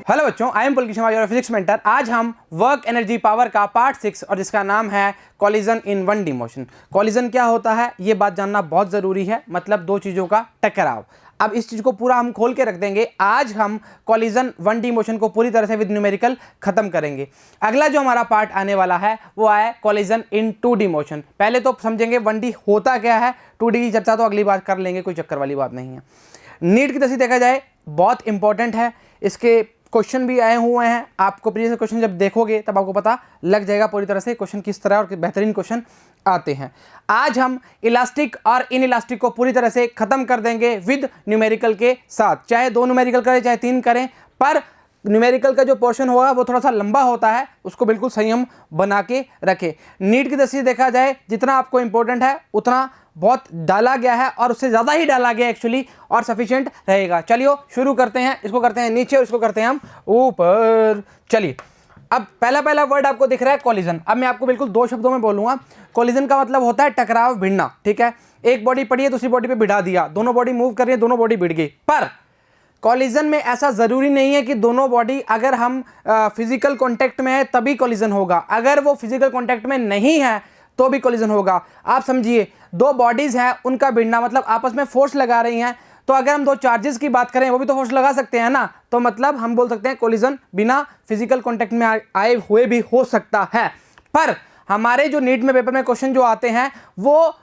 Hello बच्चों, I am Pulkit Sharma, your physics mentor. आज हम वर्क एनर्जी पावर का पार्ट 6 और जिसका नाम है कॉलिजन इन 1D मोशन। कॉलिजन क्या होता है ये बात जानना बहुत ज़रूरी है, मतलब दो चीज़ों का टकराव। अब इस चीज़ को पूरा हम खोल के रख देंगे। आज हम कॉलिजन 1D मोशन को पूरी तरह से विद न्यूमेरिकल खत्म करेंगे। अगला जो हमारा पार्ट आने वाला है वो है कॉलिजन इन 2D मोशन। पहले तो समझेंगे 1D होता क्या है, 2D की चर्चा तो अगली बार कर लेंगे, कोई चक्कर वाली बात नहीं है। नीट की दृष्टि देखा जाए बहुत इंपॉर्टेंट है, इसके क्वेश्चन भी आए हुए हैं। आपको प्रीवियस क्वेश्चन जब देखोगे तब आपको पता लग जाएगा पूरी तरह से क्वेश्चन किस तरह और बेहतरीन क्वेश्चन आते हैं। आज हम इलास्टिक और इन इलास्टिक को पूरी तरह से खत्म कर देंगे विद न्यूमेरिकल के साथ। चाहे 2 न्यूमेरिकल करें चाहे 3 करें, पर न्यूमेरिकल का जो पोर्शन होगा वो थोड़ा सा लंबा होता है, उसको बिल्कुल संयम बना के रखें। नीट की दृष्टि से देखा जाए जितना आपको इंपॉर्टेंट है उतना बहुत डाला गया है और उससे ज़्यादा ही डाला गया एक्चुअली, और सफिशिएंट रहेगा। चलिए शुरू करते हैं। इसको करते हैं नीचे, इसको करते हैं हम ऊपर। चलिए, अब पहला वर्ड आपको दिख रहा है कॉलिजन। अब मैं आपको बिल्कुल 2 शब्दों में बोलूँगा। कॉलिजन का मतलब होता है टकराव, भिड़ना। ठीक है, एक बॉडी पड़ी है दूसरी बॉडी पे भिड़ा दिया, दोनों बॉडी मूव कर रही है, दोनों बॉडी भिड़ गई। पर कॉलिजन में ऐसा ज़रूरी नहीं है कि दोनों बॉडी अगर हम फिजिकल कॉन्टैक्ट में है तभी कॉलिजन होगा। अगर वो फिजिकल कॉन्टैक्ट में नहीं है तो भी कॉलिजन होगा। आप समझिए, 2 बॉडीज़ हैं, उनका भिड़ना मतलब आपस में फोर्स लगा रही हैं। तो अगर हम 2 चार्जेस की बात करें वो भी तो फोर्स लगा सकते हैं ना, तो मतलब हम बोल सकते हैं कॉलिजन बिना फिजिकल कॉन्टैक्ट में आए हुए भी हो सकता है। पर हमारे जो नीट में पेपर में क्वेश्चन जो आते हैं वो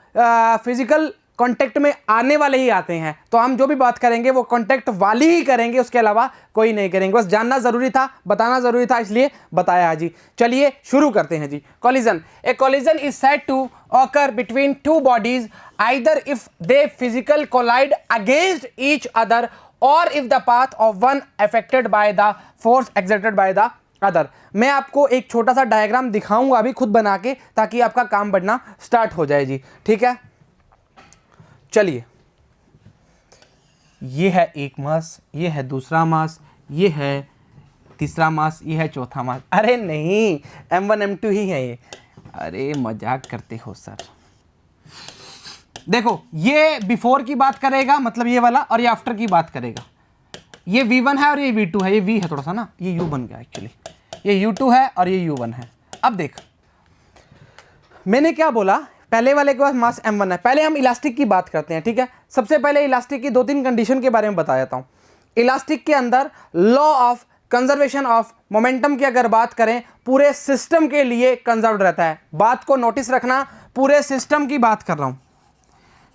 फिजिकल कॉन्टैक्ट में आने वाले ही आते हैं, तो हम जो भी बात करेंगे वो कॉन्टैक्ट वाली ही करेंगे, उसके अलावा कोई नहीं करेंगे। बस जानना जरूरी था, बताना जरूरी था, इसलिए बताया जी। चलिए शुरू करते हैं जी। Collision, a collision is said to occur between 2 bodies either if they physical collide against each other और if the path of one affected by the force exerted by the other. मैं आपको एक छोटा सा डायग्राम दिखाऊंगा अभी खुद बना के, ताकि आपका काम बढ़ना स्टार्ट हो जाए जी। ठीक है, चलिए, ये है एक मास, ये है दूसरा मास, ये है तीसरा मास, ये है चौथा मास। अरे नहीं, M1 M2 ही है ये। अरे मजाक करते हो सर। देखो, ये बिफोर की बात करेगा मतलब ये वाला, और ये आफ्टर की बात करेगा। ये V1 है और ये V2 है। ये V है थोड़ा सा ना, ये U बन गया एक्चुअली। ये U2 है और ये U1 है। अब देख, मैंने क्या बोला, पहले वाले के पास मास M1 है। पहले हम इलास्टिक की बात करते हैं। ठीक है, सबसे पहले इलास्टिक की 2-3 कंडीशन के बारे में बता देता हूं। इलास्टिक के अंदर law of conservation of momentum की अगर बात करें, पूरे सिस्टम के लिए कंजर्व रहता है। बात को नोटिस रखना, पूरे सिस्टम की बात कर रहा हूं,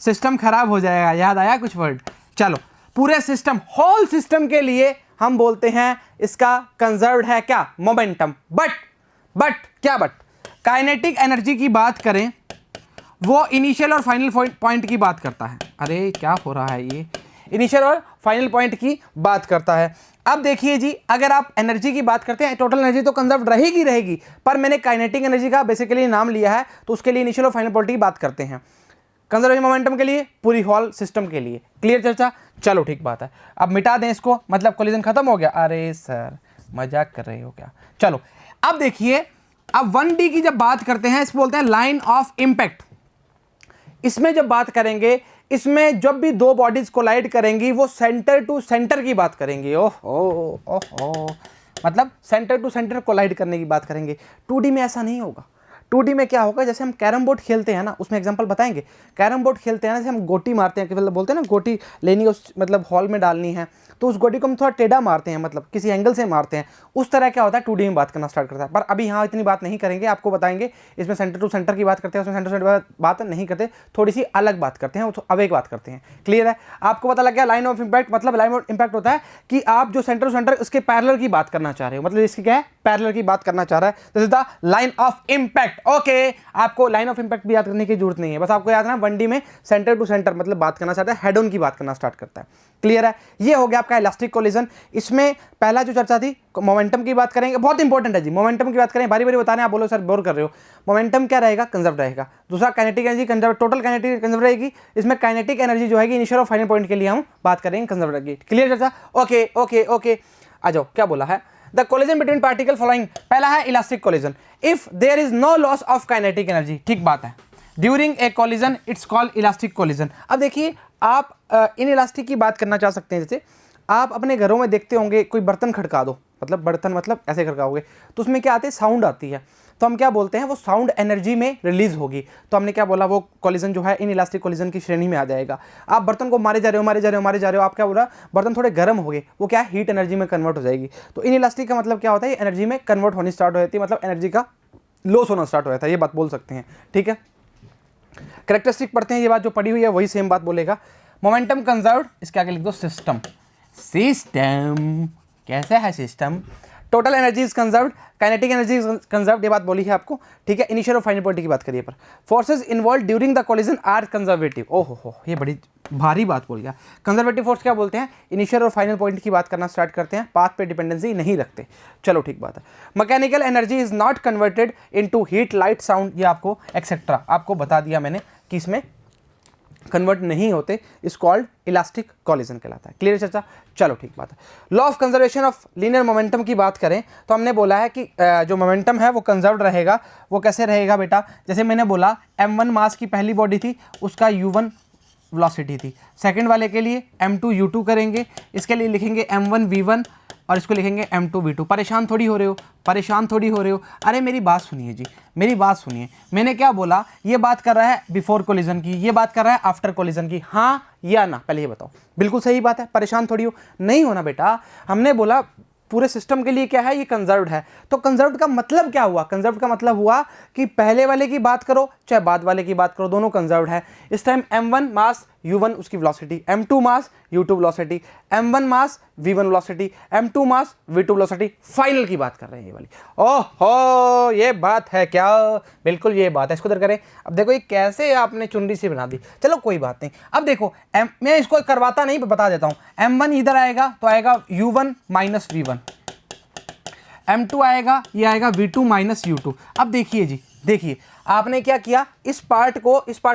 सिस्टम खराब हो जाएगा। याद आया कुछ वर्ड? चलो, पूरे सिस्टम, होल सिस्टम के लिए हम बोलते हैं इसका कंजर्व्ड है क्या? मोमेंटम। बट क्या बट? काइनेटिक एनर्जी की बात करें वो इनिशियल और फाइनल पॉइंट की बात करता है। अरे क्या हो रहा है, ये इनिशियल और फाइनल पॉइंट की बात करता है। अब देखिए जी, अगर आप एनर्जी की बात करते हैं, टोटल एनर्जी तो कंजर्व रहेगी, पर मैंने काइनेटिक एनर्जी का बेसिकली नाम लिया है, तो उसके लिए इनिशियल और फाइनल पॉइंट की बात करते हैं। कंजर्वेशन मोमेंटम के लिए, पूरी हॉल सिस्टम के लिए। क्लियर चर्चा? चलो ठीक बात है। अब मिटा दें इसको, मतलब कॉलिजन खत्म हो गया। अरे सर मजाक कर रहे हो क्या? चलो अब देखिए, अब 1D की जब बात करते हैं, इसको बोलते हैं लाइन ऑफ इंपैक्ट। इसमें जब बात करेंगे, इसमें जब भी 2 बॉडीज कोलाइड करेंगी वो सेंटर टू सेंटर की बात करेंगे। ओहो, मतलब सेंटर टू सेंटर कोलाइड करने की बात करेंगे। 2D में ऐसा नहीं होगा। 2D में क्या होगा, जैसे हम कैरम बोर्ड खेलते हैं ना, उसमें एग्जांपल बताएंगे। कैरम बोर्ड खेलते हैं ना, जैसे हम गोटी मारते हैं, मतलब बोलते हैं ना गोटी लेनी है, उस मतलब हॉल में डालनी है, तो उस गोटी को हम थोड़ा टेढ़ा मारते हैं, मतलब किसी एंगल से मारते हैं। उस तरह क्या होता है, 2D में बात करना स्टार्ट करता है। पर अभी यहाँ इतनी बात नहीं करेंगे, आपको बताएंगे। इसमें सेंटर टू सेंटर की बात करते हैं, उसमें सेंटर टू सेंटर बात नहीं करते, थोड़ी सी अलग बात करते हैं, अब एक बात करते हैं। क्लियर है? आपको पता लग गया लाइन ऑफ इंपैक्ट मतलब? लाइन ऑफ इंपैक्ट होता है कि आप जो सेंटर टू सेंटर उसके पैरेलल की बात करना चाह रहे हो, मतलब इसकी क्या है, पैरेलल की बात करना चाह रहा है। This is the line of impact. Okay, आपको लाइन ऑफ इंपैक्ट भी याद करने की जरूरत नहीं है, बस आपको याद है ना 1D में सेंटर टू सेंटर मतलब बात करना चाहता है, हेड ऑन की बात करना स्टार्ट करता है। क्लियर है? ये हो गया आपका इलास्टिक कॉलिजन। इसमें पहला जो चर्चा थी मोमेंटम की बात करेंगे, बहुत इंपॉर्टेंट है जी। मोमेंटम की बात करें, बारी बारी बताने, आप बोलो सर बोर कर रहे हो। मोमेंटम क्या रहेगा? कंजर्व रहेगा। दूसरा kinetic energy conserve, total kinetic conserve रहेगी। इसमें काइनेटिक एनर्जी जो है इनिशियल और फाइनल पॉइंट के लिए हम बात करेंगे, कंजर्व रहेगी। क्लियर चर्चा? ओके, आ जाओ। क्या बोला है? The collision between particle following. पहला है elastic collision, if there is no loss of kinetic energy. ठीक बात है। During a collision it's called elastic collision. अब देखिए, आप इन इलास्टिक की बात करना चाह सकते हैं। जैसे आप अपने घरों में देखते होंगे, कोई बर्तन खड़का दो, मतलब बर्तन मतलब ऐसे करके आओगे तो उसमें क्या आती है, साउंड आती है, तो हम क्या बोलते हैं वो साउंड एनर्जी में रिलीज होगी। तो हमने क्या बोला, वो कोलिजन जो है इन इलास्टिक कोलिजन की श्रेणी में आ जाएगा। आप बर्तन को मारे जा रहे हो, मारे जा रहे हो, मारे जा रहे हो, आप क्या बोला, बर्तन थोड़े गर्म हो गए, वो क्या हीट एनर्जी में कन्वर्ट हो जाएगी। तो इन इलास्टिक का मतलब क्या होता है, एनर्जी में कन्वर्ट होनी स्टार्ट हो जाती है, मतलब एनर्जी का लॉस होना स्टार्ट हो जाता है, ये बात बोल सकते हैं। ठीक है, कैरेक्टरिस्टिक पढ़ते हैं, ये बात जो पढ़ी हुई है वही सेम बात बोलेगा। मोमेंटम कंजर्व्ड, इसके आगे लिख दो सिस्टम। सिस्टम कैसा है system, total energy is conserved, kinetic energy is conserved, ये बात बोली है आपको। ठीक है, इनिशियल और फाइनल पॉइंट की बात करिए पर forces involve during the collision are conservative. ओहो हो, ये बड़ी भारी बात बोल गया। कंजर्वेटिव फोर्स क्या बोलते हैं, इनिशियल और फाइनल पॉइंट की बात करना स्टार्ट करते हैं, पाथ पे डिपेंडेंसी नहीं रखते। चलो ठीक बात है। Mechanical energy is not converted into heat, light, sound, ये आपको एक्सेट्रा आपको बता दिया मैंने कि इसमें कन्वर्ट नहीं होते, इस कॉल्ड इलास्टिक कोलिजन कहलाता है। क्लियर चर्चा, चलो ठीक बात है। Law of conservation of linear momentum की बात करें तो हमने बोला है कि जो मोमेंटम है वो कंजर्व्ड रहेगा। वो कैसे रहेगा बेटा, जैसे मैंने बोला m1 मास की पहली बॉडी थी, उसका u1 वेलोसिटी थी, सेकंड वाले के लिए m2 u2 करेंगे, इसके लिए लिखेंगे m1 v1 और इसको लिखेंगे m2 v2। परेशान थोड़ी हो रहे हो, परेशान थोड़ी हो रहे हो, अरे मेरी बात सुनिए जी, मेरी बात सुनिए, मैंने क्या बोला, ये बात कर रहा है बिफोर कोलिजन की, ये बात कर रहा है आफ्टर कोलिजन की, हाँ या ना, पहले ये बताओ। बिल्कुल सही बात है, परेशान थोड़ी हो, नहीं होना बेटा। हमने बोला पूरे सिस्टम के लिए क्या है, ये कंजर्व्ड है। तो कंजर्व्ड का मतलब क्या हुआ, कंजर्व्ड का मतलब हुआ कि पहले वाले की बात करो चाहे बाद वाले की बात करो, दोनों कंजर्व्ड है। इस टाइम m1 मास u1 उसकी वेलोसिटी, m2 मास u2 वेलोसिटी, m1 मास v1 वेलोसिटी, m2 मास v2 वेलोसिटी, फाइनल की बात कर रहे हैं ये वाली। ओहो, ये बात है क्या, बिल्कुल ये बात है। इसको इधर करें। अब देखो ये कैसे आपने चुनरी सी बना दी, चलो कोई बात नहीं। अब देखो मैं इसको करवाता नहीं, बता देता हूँ। m1 इधर आएगा तो आएगा u1 माइनस v1, m2 आएगा, ये आएगा v2 माइनस u2। अब देखिए जी, देखिए आपने क्या किया, इस पार्ट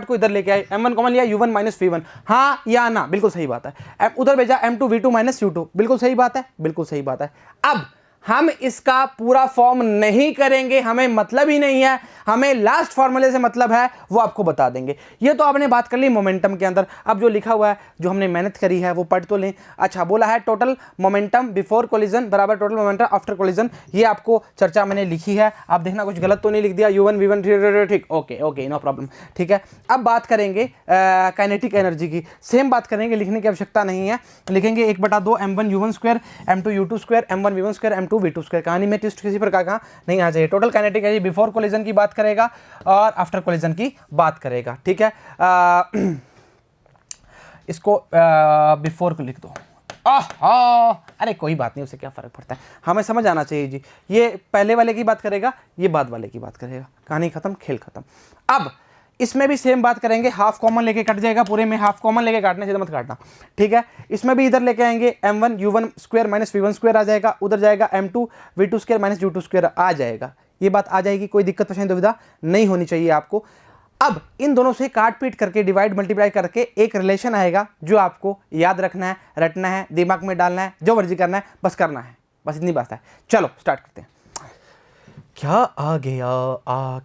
को इधर लेके आए, m1 कॉमन लिया, u1 माइनस v1, हाँ या ना, बिल्कुल सही बात है। उधर भेजा m2 v2 माइनस u2, बिल्कुल सही बात है, बिल्कुल सही बात है। अब हम इसका पूरा फॉर्म नहीं करेंगे, हमें मतलब ही नहीं है, हमें लास्ट फॉर्मूले से मतलब है, वो आपको बता देंगे। ये तो आपने बात कर ली मोमेंटम के अंदर। अब जो लिखा हुआ है, जो हमने मेहनत करी है, वो पढ़ तो लें। अच्छा, बोला है टोटल मोमेंटम बिफोर कोलिजन बराबर टोटल मोमेंटम आफ्टर कोलिजन, ये आपको चर्चा मैंने लिखी है। आप देखना कुछ गलत तो नहीं लिख दिया, u1 v1, ठीक, ओके ओके, नो प्रॉब्लम। ठीक है, अब बात करेंगे काइनेटिक एनर्जी की, सेम बात करेंगे, लिखने की आवश्यकता नहीं है, लिखेंगे 1/2 m1 u1 square m2 u2 square m1 v1 square m2 v2 square. कहानी में ट्विस्ट किसी प्रकार का नहीं आ जाए। Total kinetic energy before collision की बात करेगा और आफ्टर कोलिजन की बात करेगा। ठीक है, इसको बिफोर को लिख दो। अरे कोई बात नहीं, उससे क्या फर्क पड़ता है, हमें समझ आना चाहिए जी। ये पहले वाले की बात करेगा, ये बाद वाले की बात करेगा, कहानी खत्म, खेल खत्म। अब इसमें भी सेम बात करेंगे, हाफ कॉमन लेके कट जाएगा, पूरे में हाफ कॉमन लेके काटने से मत काटना। ठीक है, इसमें भी इधर लेके आएंगे m1 u1 square minus v1 square आ जाएगा, उधर जाएगा m2 v2 square minus u2 square आ जाएगा। ये बात आ जाएगी, कोई दिक्कत परेशानी दुविधा नहीं होनी चाहिए आपको। अब इन दोनों से काट पीट करके डिवाइड मल्टीप्लाई करके एक रिलेशन आएगा जो आपको याद रखना है, रटना है, दिमाग में डालना है, जो मर्जी करना है, बस करना है, बस इतनी बात है। चलो स्टार्ट करते हैं। क्या आ गया,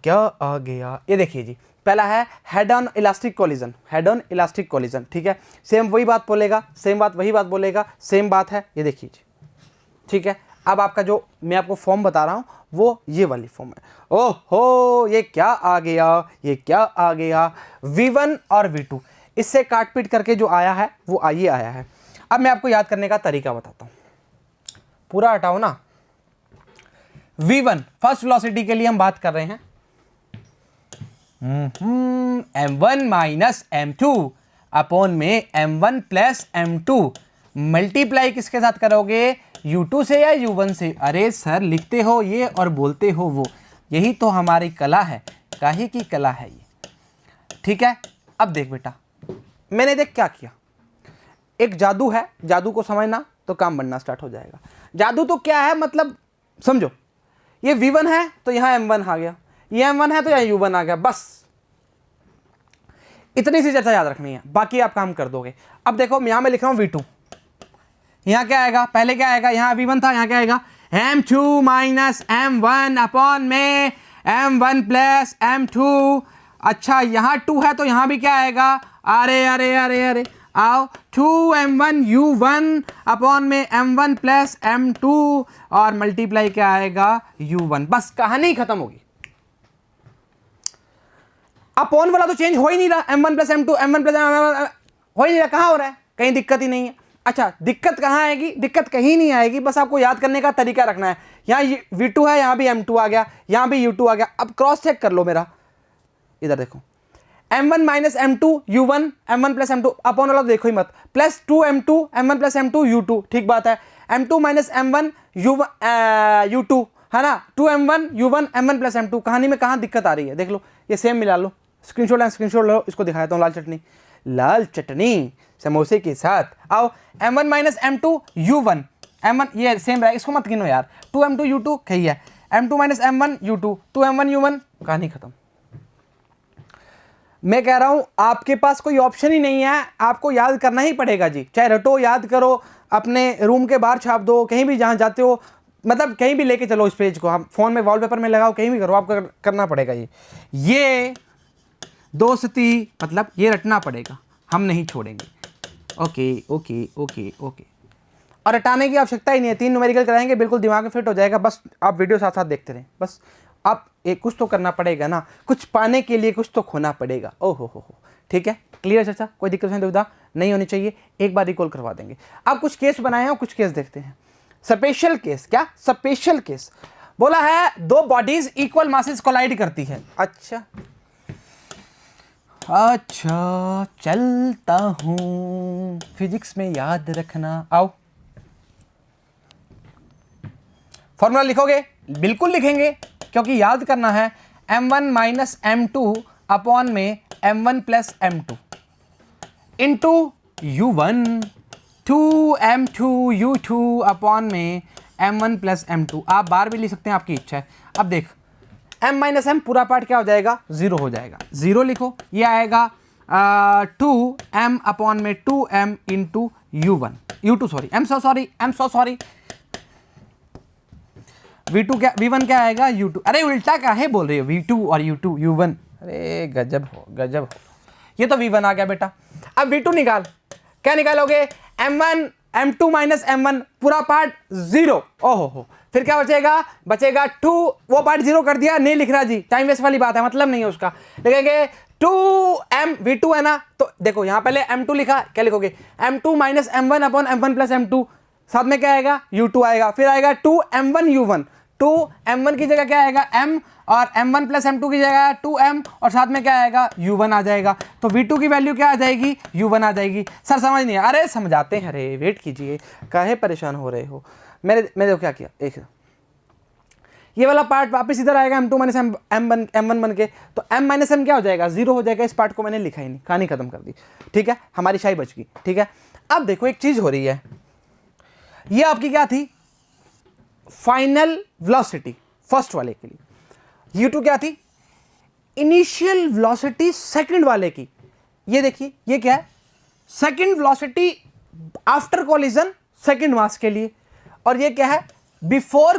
क्या आ गया, ये देखिए जी, पहला है head on elastic collision, head on elastic collision. ठीक है, सेम वही बात बोलेगा, सेम बात वही बात बोलेगा, सेम बात है, ये देखिए जी। ठीक है, अब आपका जो मैं आपको फॉर्म बता रहा हूं वो ये वाली फॉर्म है। ओहो, ये क्या आ गया, ये क्या आ गया, v1 और v2 इससे काट पीट करके जो आया है वो ये आया है। अब मैं आपको याद करने का तरीका बताता हूं, पूरा हटाओ ना। v1 फर्स्ट वेलोसिटी के लिए हम बात कर रहे हैं, m1 माइनस m2 अपॉन में m1 प्लस m2 मल्टीप्लाई किसके साथ करोगे, u2 से या u1 से। अरे सर लिखते हो ये और बोलते हो वो, यही तो हमारी कला है, काहे की कला है ये। ठीक है, अब देख बेटा, मैंने देख क्या किया, एक जादू है, जादू को समझना तो काम बनना स्टार्ट हो जाएगा। जादू तो क्या है, मतलब समझो, ये v1 है तो यहां m1 आ गया, ये m1 है तो यहां u1 आ गया, बस इतनी सी चर्चा याद रखनी है, बाकी आप काम कर दोगे। अब देखो यहां मैं लिख रहा हूं v2, यहां क्या आएगा, पहले क्या आएगा, यहां v1 था, यहां क्या आएगा m2 माइनस m1 अपॉन में m1 प्लस m2। अच्छा, यहां 2 है तो यहां भी क्या आएगा, अरे अरे अरे अरे आओ, 2m1u1 अपॉन में m1 प्लस m2 और मल्टीप्लाई क्या आएगा u1। बस कहानी खत्म होगी। अपॉन वाला तो चेंज हो ही नहीं रहा, m1 plus m2 m1 plus हो ही नहीं रहा, कहाँ हो रहा है, कहीं दिक्कत ही नहीं है। अच्छा दिक्कत कहाँ आएगी, दिक्कत कहीं नहीं आएगी, बस आपको याद करने का तरीका रखना है। यहाँ v2 है, यहाँ भी m2 आ गया, यहाँ भी u2 आ गया। अब क्रॉस चेक कर लो मेरा, इधर देखो m1 minus m2 u1 m1 plus m2 upon वाला तो देखो ही मत, plus 2m2 m1 plus m2 u2, ठीक बात है। m2 माइनस m1 u2 है ना, 2m1 u1 m1 plus m2। कहानी में कहाँ दिक्कत आ रही है देख लो, ये सेम मिला लो, स्क्रीनशॉट लो, इसको दिखाता हूँ। लाल चटनी समोसे के साथ। आओ m1 minus m2 u1 m1, ये सेम रहा, इसको मत गिनो यार। 2m2 u2 कही है, m2 minus m1 u2 2m1 u1, कहानी खत्म। मैं कह रहा हूं आपके पास कोई ऑप्शन ही नहीं है, आपको याद करना ही पड़ेगा जी। चाहे रटो, याद करो, अपने रूम के बाहर छाप दो, कहीं भी जहां जाते हो, मतलब कहीं भी लेके चलो इस पेज को, हम फोन में वॉलपेपर में लगाओ, कहीं भी करो, आपको करना पड़ेगा ये दोस्ती, मतलब ये रटना पड़ेगा, हम नहीं छोड़ेंगे। Okay okay okay okay. और रटाने की आवश्यकता ही नहीं है, 3 न्यूमेरिकल कराएंगे, बिल्कुल दिमाग में फिट हो जाएगा। बस आप वीडियो साथ साथ देखते रहें, बस आप एक कुछ तो करना पड़ेगा ना, कुछ पाने के लिए कुछ तो खोना पड़ेगा। ओहो हो, ठीक है, क्लियर चाचा, कोई दिक्कत नहीं, दुविधा नहीं होनी चाहिए। एक बार रिकॉल करवा देंगे। अब कुछ केस बनाए हैं, कुछ केस देखते हैं। स्पेशल केस, क्या स्पेशल केस बोला है, 2 बॉडीज इक्वल मासेस कोलाइड करती है। अच्छा चलता हूं, फिजिक्स में याद रखना। आओ फॉर्मूला लिखोगे, बिल्कुल लिखेंगे, क्योंकि याद करना है। m1 माइनस m2 अपॉन में m1 plus m2 into u1 2m2 u2 upon में m1 प्लस m2। आप बार भी लिख सकते हैं, आपकी इच्छा है। अब देख m माइनस m पूरा पार्ट क्या हो जाएगा, 0 हो जाएगा, 0 लिखो, ये आएगा 2m अपॉन में 2m into u2 sorry, I'm so sorry v2 क्या, v1 क्या आएगा u2। अरे उल्टा काहे बोल रहे हो, v2 और u2 u1, अरे गजब हो। ये तो v1 आ गया बेटा। अब v2 निकाल, क्या निकालोगे, m1 m2 माइनस m1 पूरा पार्ट 0। ओहो हो, फिर क्या बचेगा 2, वो पार्ट 0 कर दिया, नहीं लिख रहा जी, टाइम वेस्ट वाली बात है, मतलब नहीं है उसका। लिखेंगे 2m v2 है ना, तो देखो यहाँ पहले m2 लिखा, क्या लिखोगे m2 minus m1 upon m1 plus m2, साथ में क्या आएगा u2 आएगा, फिर आएगा 2m1 u1, 2m1 की जगह क्या आएगा m, और m1 प्लस m2 की जगह 2m, और साथ में क्या आएगा u1 आ जाएगा। तो v2 की वैल्यू क्या आ जाएगी, u1 आ जाएगी। सर समझ नहीं, अरे समझाते हैं, अरे वेट कीजिए, काहे परेशान हो रहे हो। मैंने क्या किया, एक ये वाला पार्ट वापस इधर आएगा, m2 माइनस m1 बन के, तो m माइनस m क्या हो जाएगा, 0 हो जाएगा। इस पार्ट को मैंने लिखा ही नहीं, कहानी खत्म कर दी, ठीक है, हमारी शाही बच गई, ठीक है। अब देखो एक चीज हो रही है, ये आपकी क्या थी, फाइनल वेलोसिटी फर्स्ट वाले के लिए, u2 क्या थी, इनिशियल वेलोसिटी सेकंड वाले की। ये देखिए ये क्या है, second velocity after collision second mass के लिए, और ये क्या है, बिफोर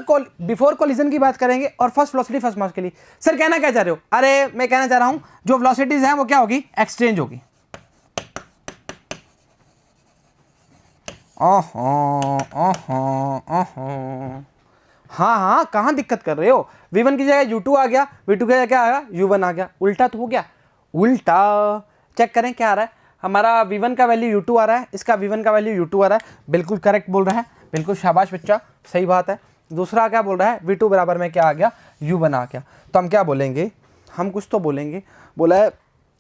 कोलिजन की बात करेंगे, और फर्स्ट वेलोसिटी फर्स्ट मास के लिए। सर कहना क्या चाह रहे हो, अरे मैं कहना चाह रहा हूं जो वेलोसिटीज हैं वो क्या होगी, एक्सचेंज होगी। हाँ कहाँ दिक्कत कर रहे हो, v1 की जगह u2 आ गया, v2 की जगह क्या आया, u1 आ गया, उल्टा तो हो गया। उल्टा चेक करें क्या आ रहा है, हमारा v1 का वैल्यू u2 आ रहा है, इसका v1 का वैल्यू u2 आ रहा है, बिल्कुल करेक्ट बोल रहा है, बिल्कुल शाबाश बच्चा, सही बात है। दूसरा क्या बोल रहा है, v2 बराबर में क्या आ गया, u1 आ गया। तो हम क्या बोलेंगे, हम कुछ तो बोलेंगे, बोला है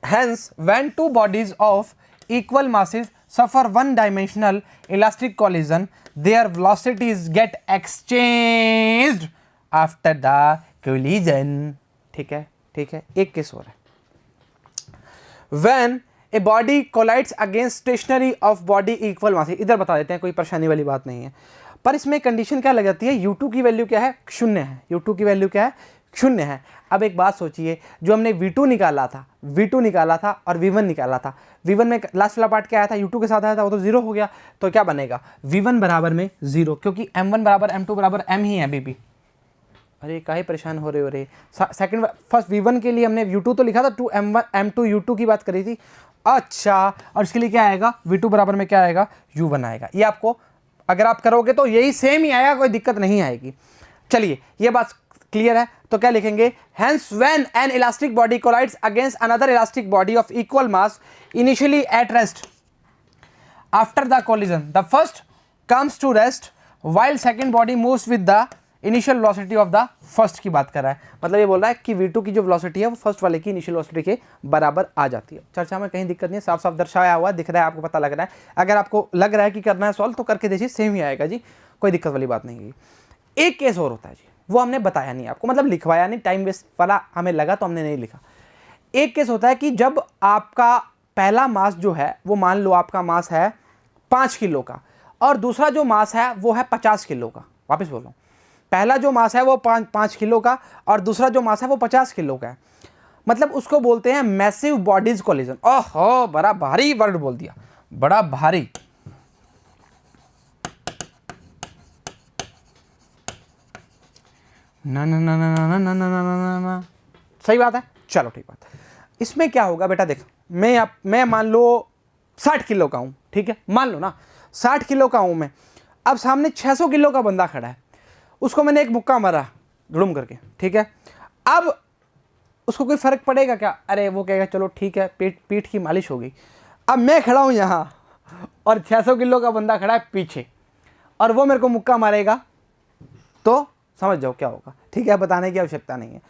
hence when two bodies of equal masses suffer one dimensional elastic collision, their velocities get exchanged after the collision। ठीक है, एक केस हो रहा है, when a body collides against stationary of body equal masses। इधर बता देते हैं, कोई परेशानी वाली बात नहीं है, पर इसमें कंडीशन क्या लग जाती है, u2 की वैल्यू क्या है, 0 है, u2 की वैल्यू क्या है, 0 है। अब एक बात सोचिए, जो हमने v2 निकाला था और v1 निकाला था, v1 में लास्ट वाला पार्ट क्या आया था, u2 के साथ आया था, वो तो 0 हो गया। तो क्या बनेगा, v1 बराबर में 0, क्योंकि m1 बराबर m2 बराबर m ही है बेबी। अरे काहे परेशान हो रहे सेकंड फर्स्ट v1 के लिए हमने u2 तो लिखा था, 2m1 m2 u2 की बात करी थी, अच्छा, और इसके लिए क्या आएगा, V2 बराबर में क्या आएगा, U1 आएगा। ये आपको अगर आप करोगे तो यही सेम ही आएगा, कोई दिक्कत नहीं आएगी। चलिए ये बात क्लियर है, तो क्या लिखेंगे, hence when an elastic body collides against another elastic body of equal mass initially at rest, after the collision the first comes to rest while second body moves with the initial velocity of the first की बात कर रहा है। मतलब ये बोल रहा है कि V2 की जो वेलोसिटी है वो फर्स्ट वाले की इनिशियल वेलोसिटी के बराबर आ जाती है। चर्चा में कहीं दिक्कत नहीं है, साफ साफ दर्शाया हुआ दिख रहा है, आपको पता लग रहा है। अगर आपको लग रहा है कि करना है सॉल्व तो करके देखिए, सेम ही आएगा जी, कोई दिक्कत वाली बात नहीं है। एक केस और होता है जी, वो हमने बताया नहीं आपको, मतलब लिखवाया नहीं, टाइम वेस्ट वाला हमें लगा तो हमने नहीं लिखा। एक केस होता है कि जब आपका पहला मास जो है वो मान लो आपका मास है 5 किलो का, और दूसरा जो मास है वो है 50 किलो का। वापस बोल रहा हूँ, पहला जो मास है वो 5 किलो का और दूसरा जो मास है वो 50 किलो का है। मतलब उसको बोलते हैं मैसिव बॉडीज कोलिजन। ओहो, बड़ा भारी वर्ड बोल दिया, बड़ा भारी। ना ना ना ना ना ना ना ना ना ना, सही बात है, चलो ठीक बात। इसमें क्या होगा बेटा, देख मैं मान लो 60 किलो का हूँ, ठीक है, मान लो ना 60 किलो का हूँ मैं। अब सामने 600 किलो का बंदा खड़ा है, उसको मैंने एक मुक्का मारा धुड़ुम करके, ठीक है। अब उसको कोई फर्क पड़ेगा क्या, अरे वो कहेगा चलो ठीक है, पीठ की मालिश हो गई। अब मैं खड़ा हूँ यहाँ और 600 किलो का बंदा खड़ा है पीछे, और वो मेरे को मुक्का मारेगा, तो समझ जाओ क्या होगा, ठीक है, बताने की आवश्यकता नहीं है।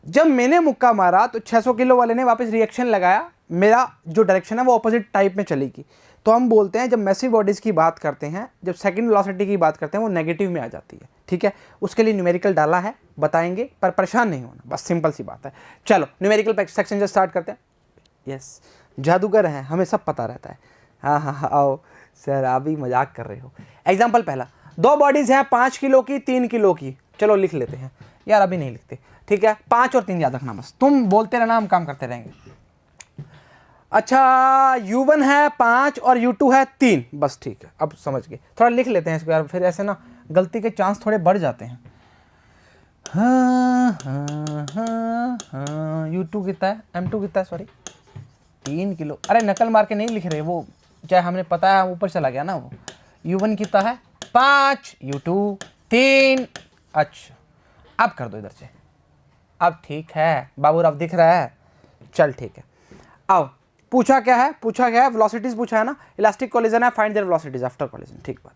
जब मैंने मुक्का मारा तो 600 किलो वाले ने वापस रिएक्शन लगाया, मेरा जो डायरेक्शन है वो ऑपोजिट टाइप में चलेगी। तो हम बोलते हैं जब मैसिव बॉडीज़ की बात करते हैं, जब सेकंड वेलोसिटी की बात करते हैं वो नेगेटिव में आ जाती है, ठीक है। उसके लिए न्यूमेरिकल डाला है, बताएंगे, पर परेशान नहीं होना, बस सिंपल सी बात है। चलो न्यूमेरिकल सेक्शन से स्टार्ट करते हैं। यस, जादूगर हैं, हमें सब पता रहता है। हाँ हाँ हाँ, आओ सर, आप भी मजाक कर रहे हो। एग्जाम्पल पहला, 2 बॉडीज़ हैं 5 किलो की 3 किलो की, चलो लिख लेते हैं यार, अभी नहीं लिखते, ठीक है। 5 और 3 याद रखना, बस तुम बोलते रहना, हम काम करते रहेंगे। अच्छा, U1 है 5 और U2 है 3, बस ठीक है, अब समझ गए। थोड़ा लिख लेते हैं इसको यार, फिर ऐसे ना गलती के चांस थोड़े बढ़ जाते हैं। हाँ हाँ हाँ हाँ, U2 कितना है, M2 कितना है, सॉरी 3 किलो। अरे नकल मार के नहीं लिख रहे, वो चाहे हमने पता है ऊपर चला गया ना वो। U1 कितना है 5, U2 3। अच्छा, अब कर दो इधर से, अब ठीक है बाबू, अब दिख रहा है, चल ठीक है। आओ, पूछा क्या है, वेलोसिटीज पूछा है ना, इलास्टिक कोलिजन है, find there velocities after collision, ठीक बात,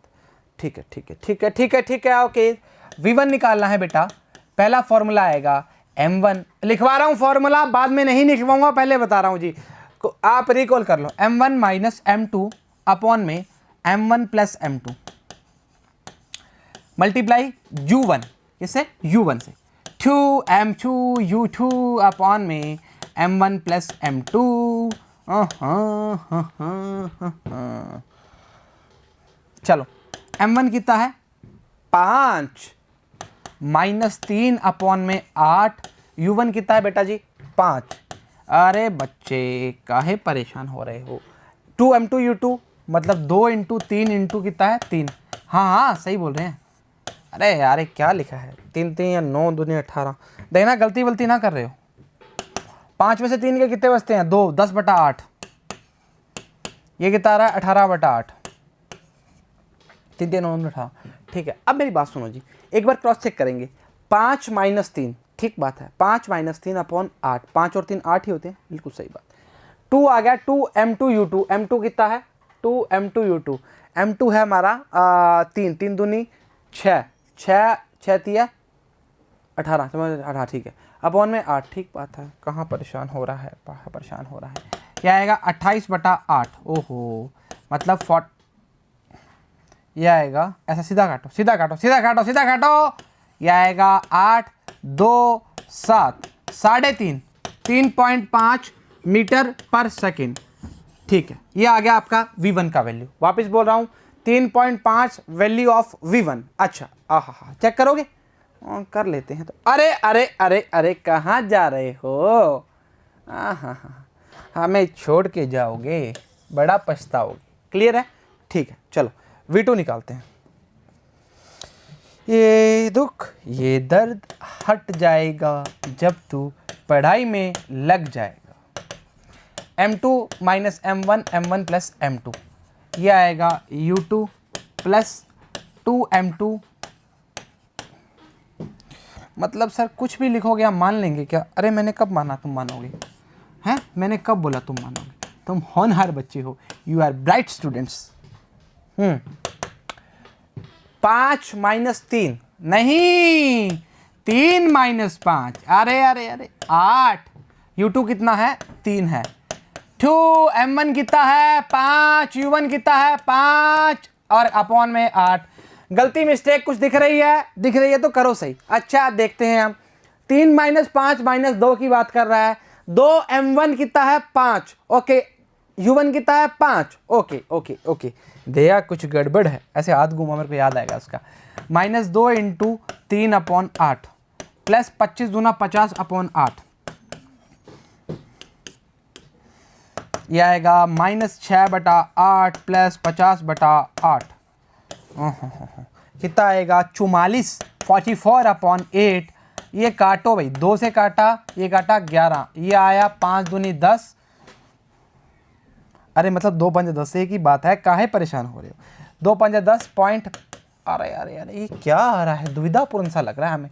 ठीक है ठीक है ठीक है ठीक है ठीक है, ओके। V1 निकालना है बेटा, पहला फॉर्मूला आएगा M1, लिखवा रहा हूँ फॉर्मूला, बाद में नहीं लिखवाऊंगा, पहले बता रहा हूँ जी, आप रिकॉल कर लो। M1 माइनस M2 अपॉन में M1 plus M2 multiply U1, इससे U1 से 2M2 U2 अपॉन में M1 प्लस M2। चलो M1 कितना है 5 माइनस 3 अपॉन में 8, U1 कितना है बेटा जी 5। अरे बच्चे काहे परेशान हो रहे हो, 2M2 U2 मतलब 2 इंटू 3 इंटू कितना है 3। हाँ हाँ सही बोल रहे हैं। अरे यार क्या लिखा है, 3 3 या 9 दूनी 18, देखना गलती वलती ना कर रहे हो। 5 में से 3 के कितने बचते हैं 2, 10/8, ये कितना आ रहा है 18/8, 3 3 9 18, ठीक है। अब मेरी बात सुनो जी, एक बार क्रॉस चेक करेंगे, 5 माइनस 3, ठीक बात है, 5 माइनस 3 अपॉन 8, 5 और 3 8 ही होते हैं, बिल्कुल सही बात। 2 आ गया 2M2 U2, M2 कितना है 2M2 U2, M2 है हमारा 3 3 दूनी 6 6 6 3 18, समझ 18, ठीक है, अपॉन में 8, ठीक बात है। कहाँ परेशान हो रहा है, परेशान हो रहा है, क्या आएगा 28/8, ओहो मतलब 40, यह आएगा ऐसा, सीधा काटो सीधा काटो सीधा काटो सीधा काटो, यह आएगा 8 2 7 3.5 3.5 मीटर पर सेकेंड, ठीक है। ये आ गया आपका V1 का वैल्यू, वापस बोल रहा हूँ 3.5 वैल्यू ऑफ V1। अच्छा आहा, चेक करोगे, कर लेते हैं तो। अरे अरे अरे अरे कहाँ जा रहे हो, हाँ, हमें छोड़ के जाओगे, बड़ा पछताओगे, क्लियर है, ठीक है। चलो V2 निकालते हैं। ये दुख ये दर्द हट जाएगा जब तू पढ़ाई में लग जाएगा, m2 minus m1, m1 plus m2, ये आएगा u2 प्लस 2m2। मतलब सर कुछ भी लिखोगे आप मान लेंगे क्या? अरे मैंने कब माना तुम मानोगे? हैं, मैंने कब बोला तुम मानोगे? तुम होनहार बच्चे हो, you are bright students. 5 minus 3 नहीं, 3 माइनस 5, अरे अरे अरे 8। u2 कितना है? 3 है। 2 m1 कितना है? 5। u1 कितना है? 5 और अपॉन में 8। गलती मिस्टेक कुछ दिख रही है? दिख रही है तो करो सही। अच्छा देखते हैं हम, 3 माइनस 5 माइनस 2 की बात कर रहा है। 2 m1 कितना है? 5, ओके। u1 कितना है? 5, ओके ओके ओके। दया कुछ गड़बड़ है, ऐसे हाथ घूमा मेरे को याद आएगा उसका। -2 इंटू 3 अपॉन 8 प्लस 25 दूना 50 अपॉन 8, यह आएगा -6/8 प्लस 50/8, कितना आएगा? 44, 44 अपॉन 8। ये काटो भाई, 2 से काटा, ये काटा 11, ये आया 5 दूनी 10। अरे मतलब 2 पंजे 10 से की बात है, काहे परेशान हो रहे हो? 2 पंजे 10 पॉइंट। अरे अरे अरे ये क्या आ रहा है? दुविधापूर्ण सा लग रहा है हमें।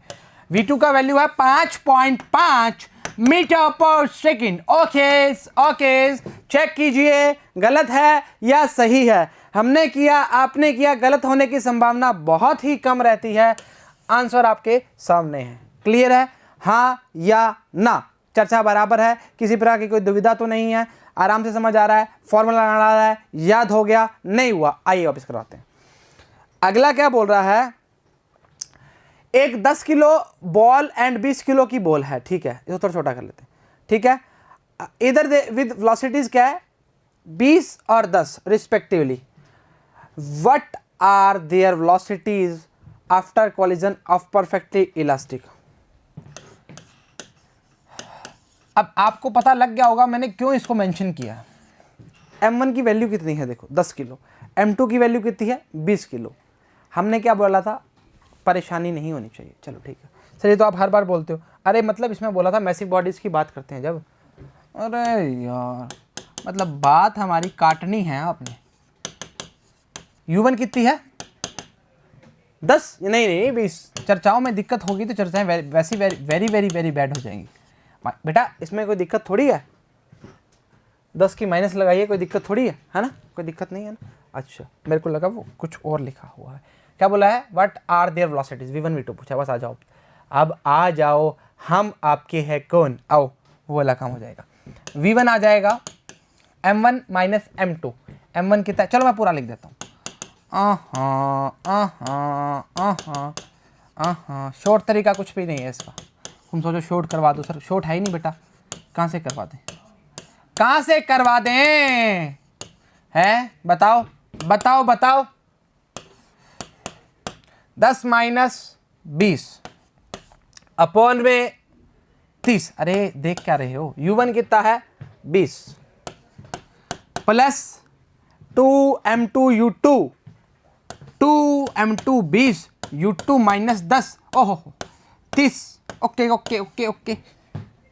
V2 का वैल्यू है 5.5 मीटर पर सेकेंड। ओके ओके, चेक कीजिए गलत है या सही है। हमने किया, आपने किया, गलत होने की संभावना बहुत ही कम रहती है। आंसर आपके सामने है, क्लियर है? हाँ या ना? चर्चा बराबर है, किसी प्रकार की कोई दुविधा तो नहीं है, आराम से समझ आ रहा है, फॉर्मूला लगा रहा है, याद हो गया? नहीं हुआ? आइए वापस करवाते हैं। अगला क्या बोल रहा है? एक 10 किलो बॉल एंड 20 किलो की बॉल है, ठीक है, इसको थोड़ा छोटा कर लेते हैं, ठीक है। इधर विद वेलोसिटीज क्या है? 20 और 10 respectively. What are their velocities after collision of perfectly elastic? अब आपको पता लग गया होगा मैंने क्यों इसको मेंशन किया। m1 की वैल्यू कितनी है? देखो 10 किलो। m2 की वैल्यू कितनी है? 20 किलो। हमने क्या बोला था? परेशानी नहीं होनी चाहिए। चलो ठीक है सर, ये तो आप हर बार बोलते हो। अरे मतलब इसमें बोला था मैसिव बॉडीज़ की बात करते हैं जब। अरे यार मतलब बात हमारी काटनी है आपने। u1 कितनी है? 10 नहीं नहीं 20। चर्चाओं में दिक्कत होगी तो चर्चाएं वैसी वेरी वेरी वेरी बैड हो जाएंगी बेटा। इसमें कोई दिक्कत थोड़ी है, 10 की माइनस लगाइए, कोई दिक्कत थोड़ी है ना? कोई दिक्कत नहीं है ना? अच्छा मेरे को लगा वो कुछ और लिखा हुआ है। क्या बोला है? What are their velocities? V1 V2 पूछा, बस आ जाओ। अब आ जाओ, हम आपके हैं कौन? आओ, वो वाला काम हो जाएगा। V1 आ जाएगा m1 माइनस m2। m1 कितना? चलो मैं पूरा लिख देता हूँ। शॉर्ट तरीका कुछ भी नहीं है इसका। तुम सोचो शॉर्ट करवा दो सर, शॉर्ट है ही नहीं बेटा, कहाँ से करवा दें? कहाँ से करवा दें? हैं बताओ बताओ बताओ। 10 माइनस 20 अपॉन में 30। अरे देख क्या रहे हो? u1 कितना है? 20 plus 2m2 u2, 2m2 20, u2 minus 10, ओहो 30। Okay okay okay okay,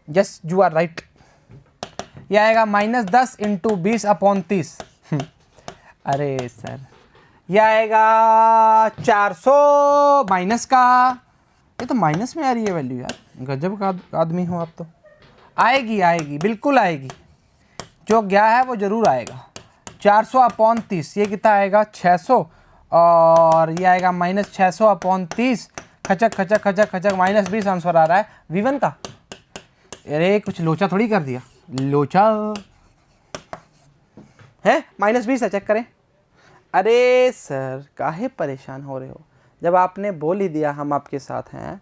yes you are right. यह आएगा -10 इंटू 20 अपॉन 30। अरे सर यह आएगा 400 माइनस का। ये तो माइनस में आ रही है वैल्यू यार, गजब का आदमी हो आप तो। आएगी आएगी, बिल्कुल आएगी, जो गया है वो जरूर आएगा। 400 अपॉन 30, ये कितना आएगा? 600, और ये आएगा -600 अपॉन 30। खचक खचक खचक खचक -20 आंसर आ रहा है V1 का। अरे कुछ लोचा थोड़ी कर दिया, लोचा है। -20 है, चेक करें। अरे सर काहे परेशान हो रहे हो? जब आपने बोल ही दिया हम आपके साथ हैं,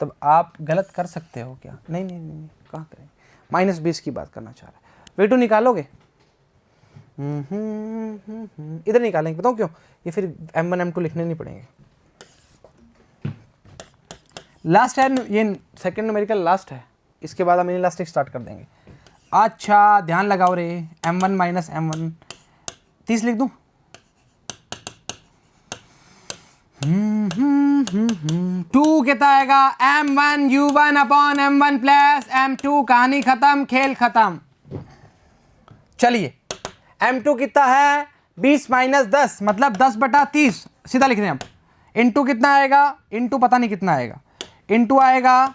तब आप गलत कर सकते हो क्या? नहीं नहीं नहीं, नहीं। कहाँ करें? -20 की बात करना चाह रहा है। V2 निकालोगे? इधर निकालेंगे, बताओ क्यों? ये फिर m1 m2 लिखने नहीं पड़ेंगे। लास्ट है ये, सेकेंड न्यूमेरिकल लास्ट है, इसके बाद हम इलास्टिक स्टार्ट कर देंगे। अच्छा ध्यान लगाओ रे, m1 माइनस m1 30 लिख दूं? 2 कितना आएगा? m1 u1 upon m1 plus m2। कहानी खत्म, खेल खत्म। चलिए m2 कितना है 20 माइनस 10 मतलब 10/30 सीधा लिख रहे हैं हम। इंटू कितना आएगा, इंटू पता नहीं कितना आएगा, इंटू आएगा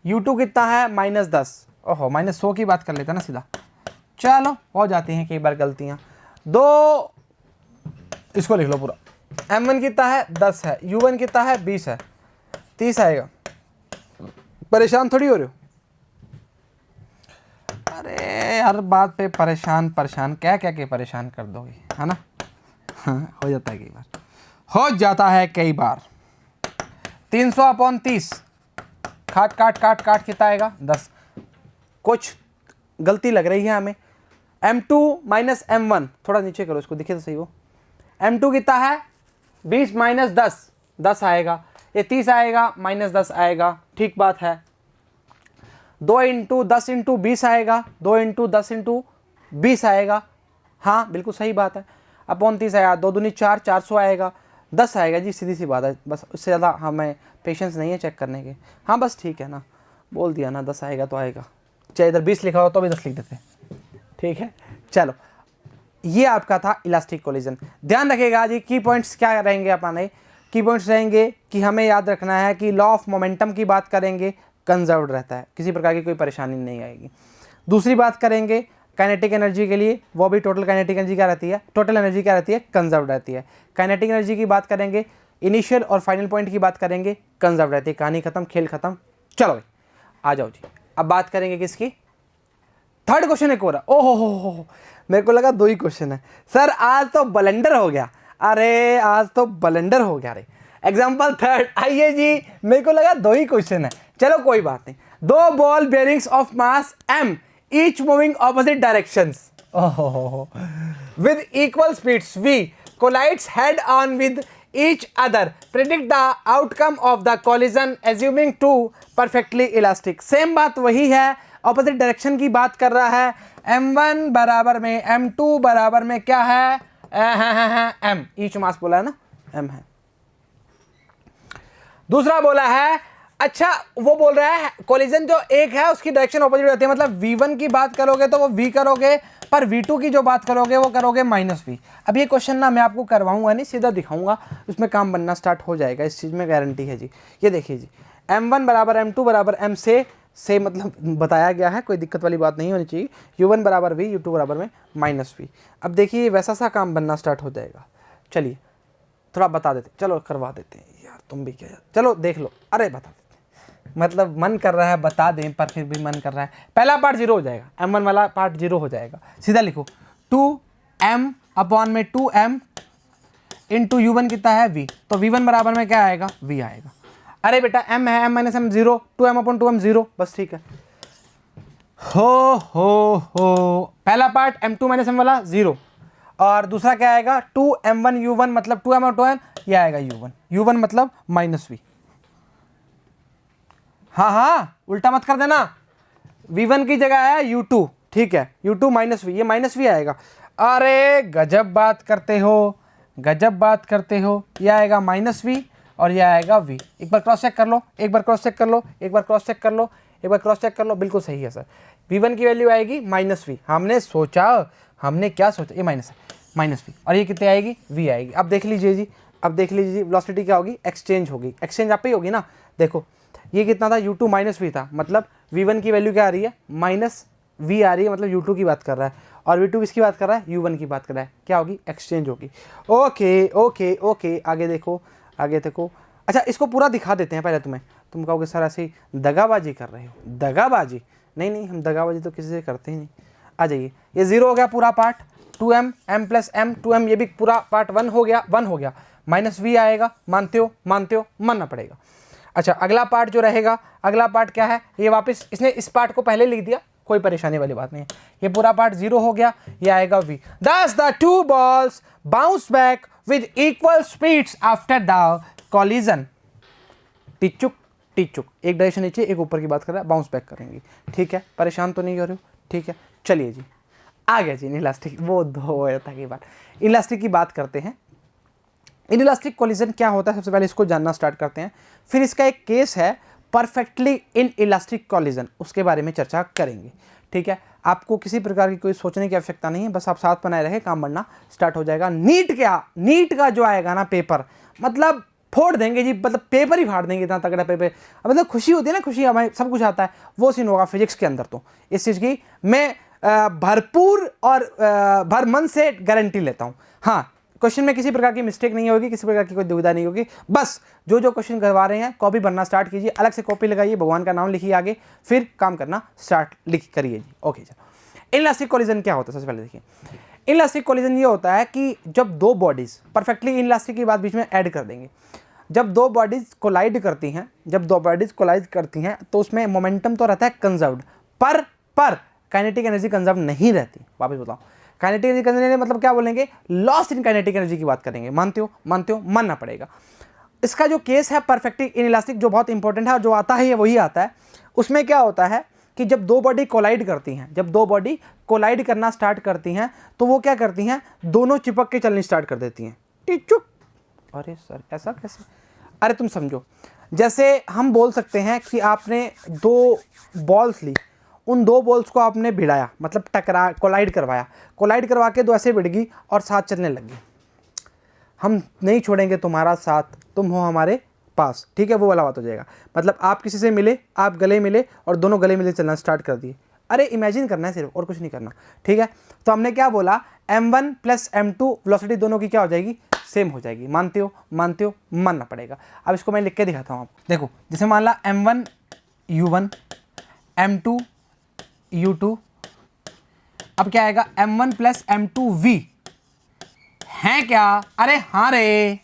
u2 कितना है -10। ओहो -100 की बात कर लेते हैं ना सीधा। चलो हो जाती हैं कई बार गलतियाँ। दो इसको लिख लो पूरा। m1 कितना है 10 है, u1 कितना है 20 है, 30 आएगा। परेशान थोड़ी हो रहे हो, अरे हर बात पे परेशान क्या के परेशान कर दोगे, है ना। हाँ हो जाता है कई बार, हो जाता है कई बार। 300/30 काट कितना आएगा 10। कुछ गलती लग रही है हमें। m2 माइनस m1 थोड़ा नीचे करो इसको, दिखे तो सही वो। m2 कितना है 20 माइनस 10 आएगा, ये 30 आएगा -10 आएगा, ठीक बात है। 2 इंटू 10 इंटू 20 आएगा, 2 इंटू 10 इंटू 20 आएगा, हाँ बिल्कुल सही बात है। अपॉन 30 आएगा, 2 दूनी 4, 400 आएगा, 10 आएगा जी, सीधी सी बात है। बस उससे ज़्यादा हमें पेशेंस नहीं है चेक करने के। हाँ बस ठीक है ना, बोल दिया ना 10 आएगा तो आएगा, चाहे इधर 20 लिखा हो तो भी 10 लिख देते, ठीक है। चलो ये आपका था इलास्टिक कोलिजन। ध्यान रखिएगा जी, की पॉइंट्स क्या रहेंगे अपने, की पॉइंट्स रहेंगे कि हमें याद रखना है कि लॉ ऑफ मोमेंटम की बात करेंगे, कंजर्व्ड रहता है, किसी प्रकार की कोई परेशानी नहीं आएगी। दूसरी बात करेंगे काइनेटिक एनर्जी के लिए, वो भी टोटल काइनेटिक एनर्जी क्या रहती है, टोटल एनर्जी क्या रहती है, कंजर्व्ड रहती है। काइनेटिक एनर्जी की बात करेंगे, इनिशियल और फाइनल पॉइंट की बात करेंगे, कंजर्व्ड रहती है। कहानी खत्म, खेल खत्म। चलो भाई आ जाओ जी, अब बात करेंगे किसकी, थर्ड क्वेश्चन एक और। ओहो हो, मेरे को लगा 2 ही क्वेश्चन है सर, आज तो ब्लंडर हो गया। अरे आज तो ब्लंडर हो गया रे। एग्जाम्पल थर्ड, आइए जी, मेरे को लगा 2 ही क्वेश्चन है, चलो कोई बात नहीं। 2 ball bearings of mass m each moving opposite directions with equal speeds v collides head on with each other. Predict the outcome of the collision assuming two perfectly elastic. Same बात वही है, opposite direction की बात कर रहा है। m1 बराबर में m2 बराबर में क्या है, m ईच मास बोला है ना, m है। दूसरा बोला है, अच्छा वो बोल रहा है कोलिजन जो एक है उसकी डायरेक्शन ऑपोजिट होती है, मतलब v1 की बात करोगे तो वो v करोगे, पर v2 की जो बात करोगे वो करोगे -v। अब ये क्वेश्चन ना मैं आपको करवाऊंगा नहीं, सीधा दिखाऊंगा, उसमें काम बनना स्टार्ट हो जाएगा, इस चीज़ में गारंटी है जी। ये देखिए जी, m1 बराबर m2 बराबर m से मतलब बताया गया है, कोई दिक्कत वाली बात नहीं होनी चाहिए। u1 बराबर v, u2 बराबर में -v। अब देखिए वैसा सा काम बनना स्टार्ट हो जाएगा। चलिए थोड़ा बता देते, चलो करवा देते हैं यार, तुम भी क्या यार, चलो देख लो। अरे बता देते, मतलब मन कर रहा है बता दें, पर फिर भी मन कर रहा है। पहला पार्ट 0 हो जाएगा, m1 वाला पार्ट 0 हो जाएगा, सीधा लिखो 2m अपॉन में 2m इंटू u1 कितना है v, तो v1 बराबर में क्या आएगा, v आएगा। अरे बेटा m है, m minus m 0, 2m upon 2m 0, बस ठीक है। हो पहला पार्ट m2 माइनस m वाला 0, और दूसरा क्या आएगा 2m1 u1 मतलब 2m और 2m, ये आएगा u1 मतलब -v। हाँ उल्टा मत कर देना, v1 की जगह है u2, ठीक है, u2 -v, ये -v आएगा। अरे गजब बात करते हो, गजब बात करते हो, ये आएगा -v और ये आएगा v। एक बार क्रॉस चेक कर लो, एक बार क्रॉस चेक कर लो, एक बार क्रॉस चेक कर लो, एक बार क्रॉस चेक कर लो, बिल्कुल सही है सर। v1 की वैल्यू आएगी -v, हमने सोचा, हमने क्या सोचा, ये -v, और ये कितनी आएगी, v आएगी। अब देख लीजिए जी, अब देख लीजिए जी, वेलोसिटी क्या होगी, एक्सचेंज होगी, एक्सचेंज आप ही होगी ना। देखो ये कितना था, u2 -v था, मतलब v1 की वैल्यू क्या आ रही है, -v आ रही है, मतलब u2 की बात कर रहा है, और v2 किसकी बात कर रहा है, u1 की बात कर रहा है, क्या होगी, एक्सचेंज होगी। ओके आगे देखो, आगे देखो। अच्छा इसको पूरा दिखा देते हैं पहले तुम्हें, तुम कहोगे सर ऐसे ही दगाबाजी कर रहे हो, दगाबाजी नहीं, हम दगाबाजी तो किसी से करते ही नहीं। आ जाइए, ये 0 हो गया पूरा part, 2m m plus m 2m, ये भी पूरा पार्ट 1 हो गया, -v आएगा, मानते हो, मानना पड़ेगा। अच्छा अगला पार्ट जो रहेगा, अगला पार्ट क्या है, ये वापस इसने इस पार्ट को पहले लिख दिया, कोई परेशानी वाली बात नहीं है, ये पूरा पार्ट 0 हो गया, ये आएगा v। Thus the two balls bounce back with equal speeds after the collision। टिचुक, एक डायरेक्शन नीचे एक ऊपर की बात कर रहा है, बाउंस बैक करेंगे, ठीक है, परेशान तो नहीं हो रहे हो, ठीक है। चलिए जी आ गया जी इलास्टिक, वो दो था की बात, इलास्टिक की बात करते हैं। इनइलास्टिक कोलिजन क्या होता है, सबसे पहले इसको जानना स्टार्ट करते हैं, फिर इसका एक केस है परफेक्टली इन इलास्टिक कोलिजन, उसके बारे में चर्चा करेंगे, ठीक है। आपको किसी प्रकार की कोई सोचने की आवश्यकता नहीं है, बस आप साथ बनाए रहे, काम बनना स्टार्ट हो जाएगा। नीट क्या, नीट का जो आएगा ना पेपर, मतलब फोड़ देंगे जी, मतलब पेपर ही फाड़ देंगे, इतना तगड़ा पेपर। अब मतलब खुशी होती है ना, खुशी हमें सब कुछ आता है, वो सीन होगा फिजिक्स के अंदर। तो इस चीज़ की मैं भरपूर और भर मन से गारंटी लेता हूँ। हाँ, क्वेश्चन में किसी प्रकार की मिस्टेक नहीं होगी, किसी प्रकार की कोई दुविधा नहीं होगी। बस जो जो क्वेश्चन करवा रहे हैं कॉपी बनना स्टार्ट कीजिए, अलग से कॉपी लगाइए, भगवान का नाम लिखिए आगे, फिर काम करना स्टार्ट करिए जी। ओके, चलो इनइलास्टिक कोलिजन क्या होता है? सबसे पहले देखिए, इनइलास्टिक कोलिजन ये होता है कि जब दो बॉडीज, परफेक्टली इनइलास्टिक की बात बीच में ऐड कर देंगे, जब दो बॉडीज कोलाइड करती हैं, तो उसमें मोमेंटम तो रहता है कंजर्व्ड, पर काइनेटिक एनर्जी कंजर्व नहीं रहती। वापस बताओ, काइनेटिक एनर्जी कंजर्व मतलब क्या बोलेंगे? लॉस इन काइनेटिक एनर्जी की बात करेंगे। मानते हो? मानना पड़ेगा। इसका जो केस है परफेक्टली इनइलास्टिक, जो बहुत इंपॉर्टेंट है और जो आता है वही आता है, उसमें क्या होता है कि जब दो बॉडी कोलाइड करना स्टार्ट करती हैं, तो वो क्या करती हैं? दोनों चिपक के चलनी स्टार्ट कर देती हैं। टिचुक। अरे सर ऐसा कैसे? अरे तुम समझो, जैसे हम बोल सकते हैं कि आपने दो बॉल्स ली, उन दो बॉल्स को आपने भिड़ाया, मतलब कोलाइड करवा के दो ऐसे भिड़ गई और साथ चलने लग गई। हम नहीं छोड़ेंगे तुम्हारा साथ, तुम हो हमारे पास, ठीक है, वो वाला बात हो जाएगा। मतलब आप किसी से मिले, आप गले मिले और दोनों गले मिले चलना स्टार्ट कर दिए। अरे इमेजिन करना है सिर्फ, और कुछ नहीं करना, ठीक है। तो हमने क्या बोला? m1 प्लस m2 वेलोसिटी दोनों की क्या हो जाएगी? सेम हो जाएगी। मानते हो? मानना पड़ेगा। अब इसको मैं लिख के दिखाता हूँ आपको। देखो, जैसे मान ला m1 u1 m2 u2, अब क्या आएगा? m1 प्लस m2 v है क्या? अरे हाँ रे,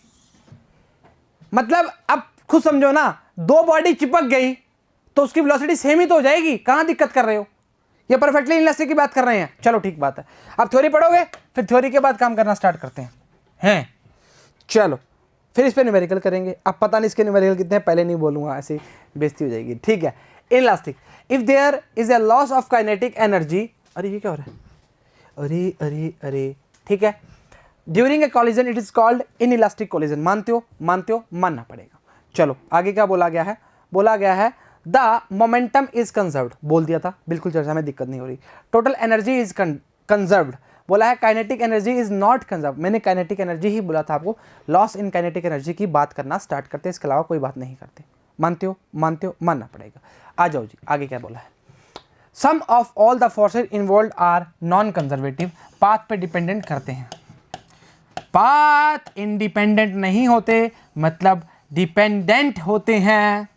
मतलब अब खुद समझो ना, दो बॉडी चिपक गई तो उसकी वेलोसिटी सेम ही तो हो जाएगी। कहाँ दिक्कत कर रहे हो? ये परफेक्टली इनइलास्टिक की बात कर रहे हैं। चलो ठीक बात है, अब थ्योरी पढ़ोगे, फिर थ्योरी के बाद काम करना स्टार्ट करते हैं। चलो फिर इस पे न्यूमेरिकल करेंगे। अब पता नहीं इसके न्यूमेरिकल कितने हैं, पहले नहीं बोलूंगा, ऐसी बेइज्जती हो जाएगी, ठीक है। Inelastic, if there is a loss of kinetic energy, अरे ये क्या हो रहा है? अरे ठीक है, during a collision it is called inelastic collision. मानते हो? मानना पड़ेगा। चलो आगे क्या बोला गया है? द मोमेंटम इज कंजर्व्ड, बोल दिया था, बिल्कुल चर्चा में दिक्कत नहीं हो रही। टोटल एनर्जी इज कंजर्व्ड, बोला है kinetic energy is not conserve. मैंने काइनेटिक एनर्जी ही बोला था आपको। लॉस इन काइनेटिक एनर्जी की बात करना स्टार्ट करते हैं, इसके अलावा कोई बात नहीं करते। मानते हो? मानना पड़ेगा। आ जाओ जी, आगे क्या बोला है? Sum of all the forces involve are non conservative, path पे डिपेंडेंट करते हैं। पाथ इंडिपेंडेंट नहीं होते, मतलब डिपेंडेंट होते हैं।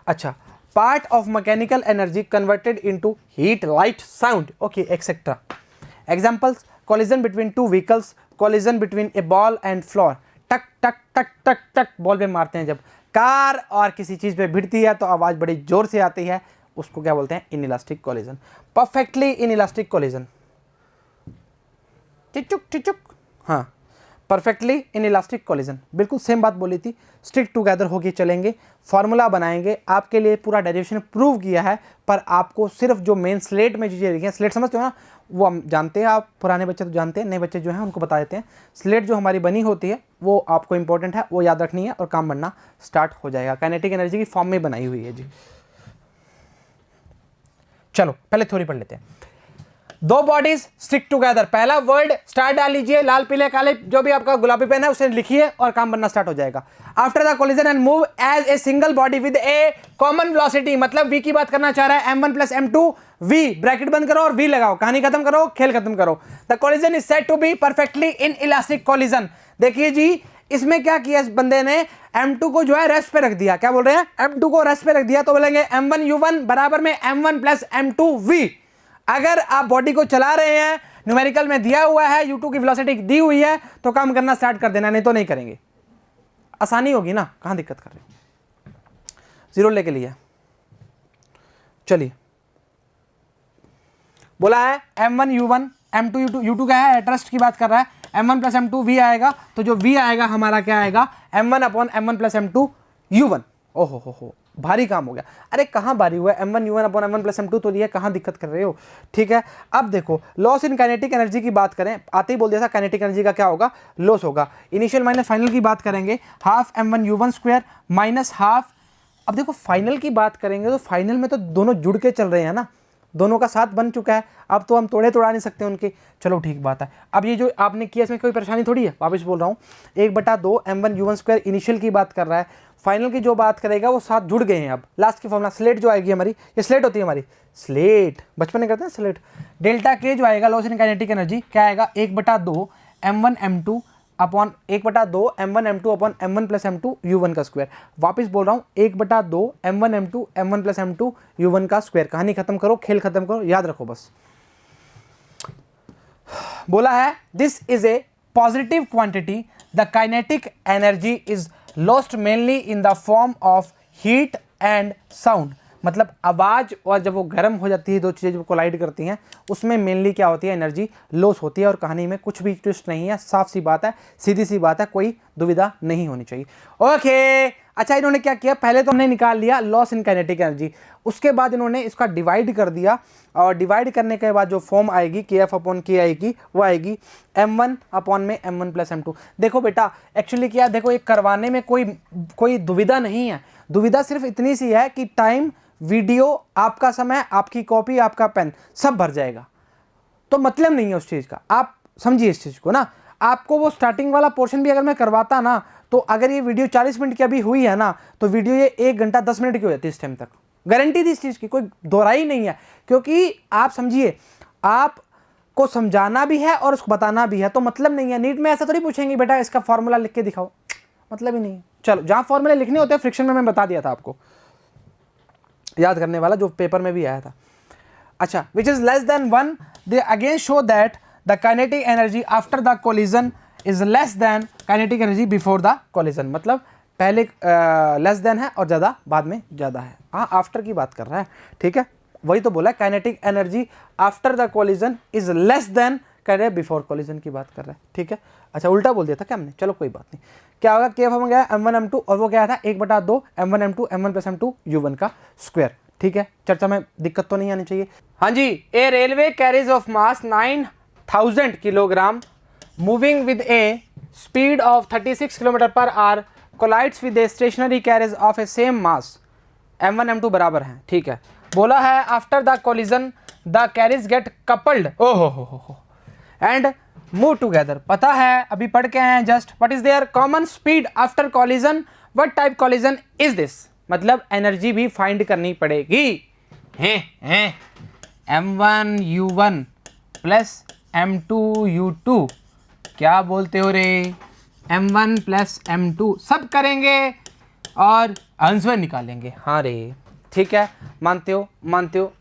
अच्छा, part of mechanical energy converted into heat, light, sound, okay etcetera. Examples: collision between two vehicles, collision between A ball and floor. टक टक टक टक टक बॉल पे मारते हैं, जब कार और किसी चीज पे भिड़ती है तो आवाज बड़ी जोर से आती है, उसको क्या बोलते हैं? Inelastic collision. Perfectly inelastic collision. टिचुक, हाँ, परफेक्टली इनइलास्टिक कोलिजन, बिल्कुल सेम बात बोली थी। स्टिक टुगेदर होके चलेंगे, फॉर्मूला बनाएंगे, आपके लिए पूरा डेरिवेशन प्रूव किया है, पर आपको सिर्फ जो मेन स्लेट में चीज़ें लिखी हैं, स्लेट समझते हो ना, वो हम जानते हैं, आप पुराने बच्चे तो जानते हैं, नए बच्चे जो हैं उनको बता देते हैं। स्लेट जो हमारी बनी होती है वो आपको इंपॉर्टेंट है, वो याद रखनी है और काम बनना स्टार्ट हो जाएगा। काइनेटिक एनर्जी की फॉर्म में बनाई हुई है जी। चलो पहले थ्योरी पढ़ लेते हैं। दो बॉडीज स्टिक टुगेदर, पहला वर्ड स्टार डाल लीजिए, लाल पीले काले जो भी आपका गुलाबी पेन है उसे लिखिए और काम बनना स्टार्ट हो जाएगा। After the collision and move as a single body with a common velocity, मतलब v की बात करना चाह रहा है, m1 plus m2 v, bracket बंद करो और v लगाओ, कहानी खत्म करो, खेल खत्म करो। The collision is said to be perfectly inelastic collision. देखिए जी, इसमें क्या किया इस बंदे ने? m2 को जो है रेस्ट पे रख दिया। क्या बोल रहे हैं? m2 को रेस्ट पे रख दिया, तो बोलेंगे m1 u1 बराबर में m1 प्लस m2 v। अगर आप बॉडी को चला रहे हैं, न्यूमेरिकल में दिया हुआ है, u2 की वेलोसिटी दी हुई है, तो काम करना स्टार्ट कर देना, नहीं तो नहीं करेंगे। आसानी होगी ना, कहां दिक्कत कर रहे हैं? जीरो लेके लिया। चलिए, बोला है m1 u1 m2 u2, u2 क्या है? ट्रस्ट की बात कर रहा है। m1 प्लस m2 v आएगा, तो जो v आएगा हमारा क्या आएगा? m1 upon m1 plus m2 u1। ओहो हो, भारी काम हो गया। अरे कहाँ भारी हुआ है? m1 u1 upon m1 plus m2 तो दिया, कहाँ दिक्कत कर रहे हो? ठीक है, अब देखो, लॉस इन काइनेटिक एनर्जी की बात करें, आते ही बोल दिया था काइनेटिक एनर्जी का क्या होगा? लॉस होगा। इनिशियल माइनस फाइनल की बात करेंगे, half m1 u1 square minus half अब देखो फाइनल की बात करेंगे तो फाइनल में तो दोनों जुड़ के चल रहे हैं ना, दोनों का साथ बन चुका है, अब तो हम तोड़ा नहीं सकते उनके। चलो ठीक बात है। अब ये जो आपने किया इसमें कोई परेशानी थोड़ी है, वापस बोल रहा हूँ 1/2 m1u1² इनिशियल की बात कर रहा है, फाइनल की जो बात करेगा वो साथ जुड़ गए हैं। अब लास्ट की फॉर्मूला स्लेट जो आएगी हमारी, ये स्लेट होती है हमारी, स्लेट बचपन में करते हैं स्लेट। डेल्टा के जो आएगा लॉस इन काइनेटिक एनर्जी क्या आएगा 1/2 m1m2 upon 1/2 m1m2 upon m1 plus m2 u1 का स्क्वायर। वापस बोल रहा हूँ 1/2 m1m2 m1 plus m2 u1 का स्क्वायर। कहानी खत्म करो, खेल खत्म करो, याद रखो बस। बोला है this is a positive quantity, the kinetic energy is lost mainly in the form of heat and sound. मतलब आवाज़ और जब वो गर्म हो जाती है, दो चीज़ें जब कोलाइड करती हैं उसमें मेनली क्या होती है, एनर्जी लॉस होती है। और कहानी में कुछ भी ट्विस्ट नहीं है, साफ सी बात है, सीधी सी बात है, कोई दुविधा नहीं होनी चाहिए। ओके, अच्छा इन्होंने क्या किया, पहले तो हमने निकाल लिया लॉस इन काइनेटिक एनर्जी, उसके बाद इन्होंने इसका डिवाइड कर दिया, और डिवाइड करने के बाद जो फॉर्म आएगी KF अपॉन K आएगी, वो आएगी m1 अपॉन में m1 प्लस m2। देखो बेटा एक्चुअली क्या, देखो ये करवाने में कोई दुविधा नहीं है, दुविधा सिर्फ इतनी सी है कि टाइम, वीडियो, आपका समय, आपकी कॉपी, आपका पेन सब भर जाएगा, तो मतलब नहीं है उस चीज़ का। आप समझिए इस चीज़ को ना। आपको वो स्टार्टिंग वाला पोर्शन भी अगर मैं करवाता ना, तो अगर ये वीडियो 40 मिनट की अभी हुई है ना, तो वीडियो ये 1 घंटा 10 मिनट की हो जाती है इस टाइम तक, गारंटी थी इस चीज़ की, कोई दोहराई नहीं है। क्योंकि आप समझिए, आपको समझाना भी है और उसको बताना भी है, तो मतलब नहीं है। नीट में ऐसा थोड़ी पूछेंगे बेटा इसका फॉर्मूला लिख के दिखाओ, मतलब ही नहीं है। चलो जहाँ फॉर्मूले लिखने होते हैं फ्रिक्शन में मैं बता दिया था आपको, याद करने वाला जो पेपर में भी आया था। अच्छा, which is less than 1, they again show that the kinetic energy after the collision is less than kinetic energy before the collision. मतलब पहले लेस देन है और ज़्यादा बाद में ज़्यादा है। हाँ, आफ्टर की बात कर रहा है, ठीक है, वही तो बोला, kinetic energy after the collision is less than कह रहे बिफोर कोलिजन की बात कर रहा है, ठीक है। अच्छा उल्टा बोल दिया था क्या हमने, चलो कोई बात नहीं। क्या होगा, केफ हम गया m1 m2 और वो क्या था 1/2 m1 m2 m1 plus m2 u1 का स्क्वायर, ठीक है। चर्चा में दिक्कत तो नहीं आनी चाहिए। हाँ जी, a railway carriage of mass 9000 kilogram moving with a speed of 36 kilometre per hour collides with a stationary carriage of a same mass m1 m2 बराबर हैं, ठीक है। बोला है after the collision the carriage get coupled हो and move together. पता है, अभी पढ़ के आए हैं just. What is their common speed after collision, what type collision is this. मतलब एनर्जी भी फाइंड करनी पड़ेगी। हैं m1 u1 plus m2 u2, क्या बोलते हो रे, m1 प्लस m2 सब करेंगे और आंसर निकालेंगे। हाँ रे, ठीक है, मानते हो,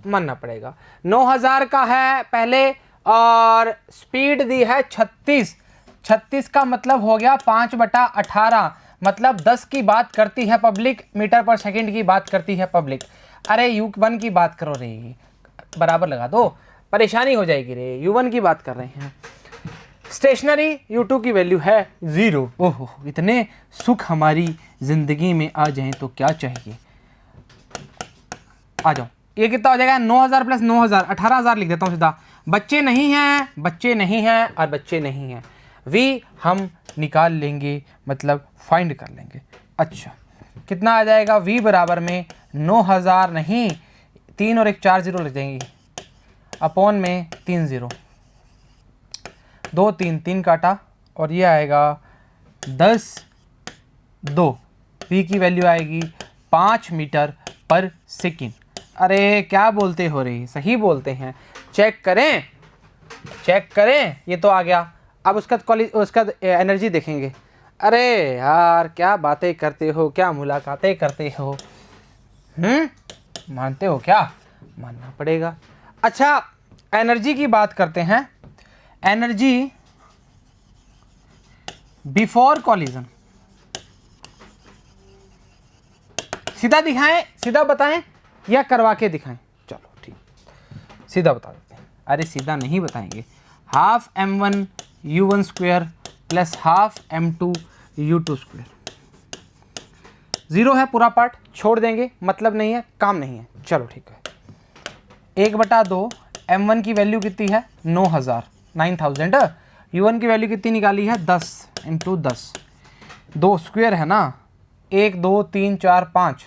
मानना पड़ेगा। 9000 का है पहले और स्पीड दी है 36 का मतलब हो गया 5/18, मतलब 10 की बात करती है पब्लिक, मीटर पर सेकंड की बात करती है पब्लिक। अरे u1 की बात करो रे, बराबर लगा दो, परेशानी हो जाएगी रे, u1 की बात कर रहे हैं। स्टेशनरी u2 की वैल्यू है 0। ओहो, इतने सुख हमारी जिंदगी में आ जाएं तो क्या चाहिए। आ जाओ, ये कितना हो जाएगा 9000 प्लस 9000, 18000 लिख देता हूँ सीधा। बच्चे नहीं हैं और बच्चे नहीं हैं, वी हम निकाल लेंगे, मतलब फाइंड कर लेंगे। अच्छा कितना आ जाएगा, वी बराबर में 9000 नहीं, 3 और 1 4 0 लग जाएंगी, अपॉन में 3 0, 2 3 3 काटा और ये आएगा 10 2, वी की वैल्यू आएगी 5 मीटर पर सेकेंड। अरे क्या बोलते हो रे, सही बोलते हैं, चेक करें, ये तो आ गया। अब उसका एनर्जी देखेंगे। अरे यार क्या बातें करते हो, क्या मुलाकातें करते हो, मानते हो क्या, मानना पड़ेगा। अच्छा एनर्जी की बात करते हैं, एनर्जी बिफोर कॉलिजन, सीधा दिखाएं, सीधा बताएं या करवा के दिखाएं। चलो ठीक, सीधा बता देते हैं। अरे सीधा नहीं बताएंगे, half m1 u1 square plus half m2 u2 square, 0 है पूरा पार्ट, छोड़ देंगे, मतलब नहीं है, काम नहीं है। चलो ठीक है, 1/2 m1 की वैल्यू कितनी है 9000, u1 की वैल्यू कितनी निकाली है 10 × 10, 2 स्क्वायर है ना, 1 2 3 4 5,